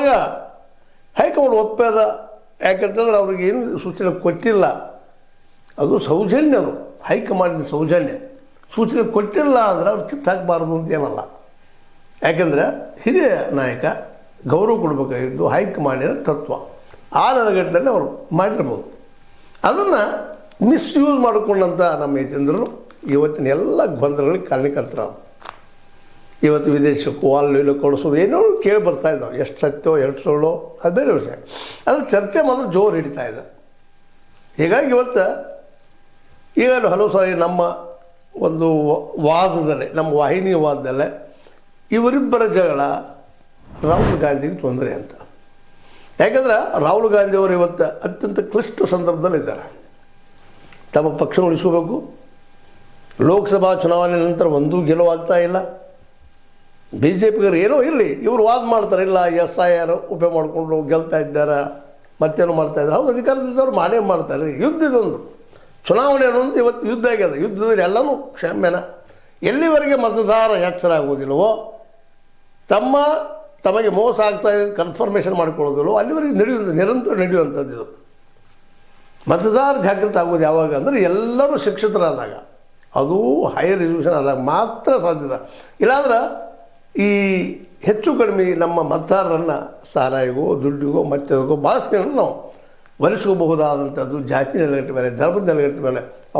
ಆವಾಗ ಹೈಕಮಾಂಡ್ ಒಪ್ಪದ, ಯಾಕಂತಂದ್ರೆ ಅವ್ರಿಗೆ ಏನು ಸೂಚನೆ ಕೊಟ್ಟಿಲ್ಲ. ಅದು ಸೌಜನ್ಯ, ಅದು ಹೈಕಮಾಂಡಿನ ಸೌಜನ್ಯ. ಸೂಚನೆ ಕೊಟ್ಟಿಲ್ಲ ಅಂದ್ರೆ ಅವ್ರು ಕಿತ್ತಾಕಬಾರ್ದು ಅಂತ ಏನಲ್ಲ. ಯಾಕೆಂದರೆ ಹಿರಿಯ ನಾಯಕ ಗೌರವ ಕೊಡಬೇಕಾಗಿದ್ದು ಹೈಕಮಾಂಡಿನ ತತ್ವ. ಆ ನೆಲೆಗಟ್ಟಿನಲ್ಲಿ ಅವರು ಮಾಡಿರ್ಬೋದು. ಅದನ್ನು ಮಿಸ್ಯೂಸ್ ಮಾಡಿಕೊಂಡಂಥ ನಮ್ಮ ಯತೀಂದ್ರರು ಇವತ್ತಿನ ಎಲ್ಲ ಗೊಂದಲಗಳಿಗೆ ಕಾರಣಕರ್ತರು. ಇವತ್ತು ವಿದೇಶಕ್ಕೂ ಅಲ್ಲಿ ಕೊಡಿಸೋದು ಏನೋ ಕೇಳಿ ಬರ್ತಾ ಇದ್ದಾವೆ. ಎಷ್ಟು ಸತ್ಯೋ ಎಷ್ಟು ಸುಳ್ಳೋ ಅದು ಬೇರೆ ವಿಷಯ. ಅದ್ರ ಚರ್ಚೆ ಮಾತ್ರ ಜೋರು ಹಿಡಿತಾ ಇದೆ. ಹೀಗಾಗಿ ಇವತ್ತು ಈಗ ಹಲವು ಸಾರಿ ನಮ್ಮ ಒಂದು ವಾದದಲ್ಲೇ, ನಮ್ಮ ವಾಹಿನಿ ವಾದದಲ್ಲೇ ಇವರಿಬ್ಬರ ಜಗಳ ರಾಹುಲ್ ಗಾಂಧಿಗೆ ತೊಂದರೆ ಅಂತ. ಯಾಕಂದ್ರೆ ರಾಹುಲ್ ಗಾಂಧಿಯವರು ಇವತ್ತು ಅತ್ಯಂತ ಕ್ಲಿಷ್ಟ ಸಂದರ್ಭದಲ್ಲಿದ್ದಾರೆ. ತಮ್ಮ ಪಕ್ಷ ಉಳಿಸ್ಕೋಬೇಕು. ಲೋಕಸಭಾ ಚುನಾವಣೆ ನಂತರ ಒಂದೂ ಗೆಲುವಾಗ್ತಾ ಇಲ್ಲ. ಬಿ ಜೆ ಪಿಗರು ಏನೋ ಇರಲಿ, ಇವರು ವಾದ ಮಾಡ್ತಾರೆ, ಇಲ್ಲ SIR ಉಪಯೋಗ ಮಾಡಿಕೊಂಡು ಗೆಲ್ತಾ ಇದ್ದಾರೆ, ಮತ್ತೇನು ಮಾಡ್ತಾ ಇದ್ದಾರೆ. ಹೌದು, ಅಧಿಕಾರದವ್ರು ಮಾಡೇ ಮಾಡ್ತಾರೆ. ಯುದ್ಧ ಇದೊಂದು ಚುನಾವಣೆ ಅನ್ನೋದು ಇವತ್ತು ಯುದ್ಧ ಆಗ್ಯದ. ಯುದ್ಧದಲ್ಲಿ ಎಲ್ಲನೂ ಕ್ಷಮ್ಯನ. ಎಲ್ಲಿವರೆಗೆ ಮತದಾರ ಎಚ್ಚರ ಆಗೋದಿಲ್ಲವೋ, ತಮಗೆ ಮೋಸ ಆಗ್ತಾ ಇದೆ ಕನ್ಫರ್ಮೇಷನ್ ಮಾಡಿಕೊಳ್ಳೋದಿಲ್ಲವೋ ಅಲ್ಲಿವರೆಗೆ ನಿರಂತರ ನಡೆಯುವಂಥದ್ದು ಇದು. ಮತದಾರ ಜಾಗೃತಿ ಆಗೋದು ಯಾವಾಗ ಅಂದರೆ ಎಲ್ಲರೂ ಶಿಕ್ಷಿತರಾದಾಗ, ಅದು ಹೈಯರ್ ಎಜುಕೇಷನ್ ಆದಾಗ ಮಾತ್ರ ಸಾಧ್ಯದ. ಇಲ್ಲಾಂದ್ರೆ ಈ ಹೆಚ್ಚು ಕಡಿಮೆ ನಮ್ಮ ಮತದಾರರನ್ನು ಸಾರಾಯಿಗೋ ದುಡ್ಡಿಗೋ ಮತ್ತದಕ್ಕೋ ಭಾಳಷ್ಟು ನಾವು ಒಲಿಸ್ಕೋಬಹುದಾದಂಥದ್ದು ಜಾತಿ ನೆಲೆಗಟ್ಟ ಮೇಲೆ, ಧರ್ಮದ ನೆಲೆಗಟ್ಟ ಮೇಲೆ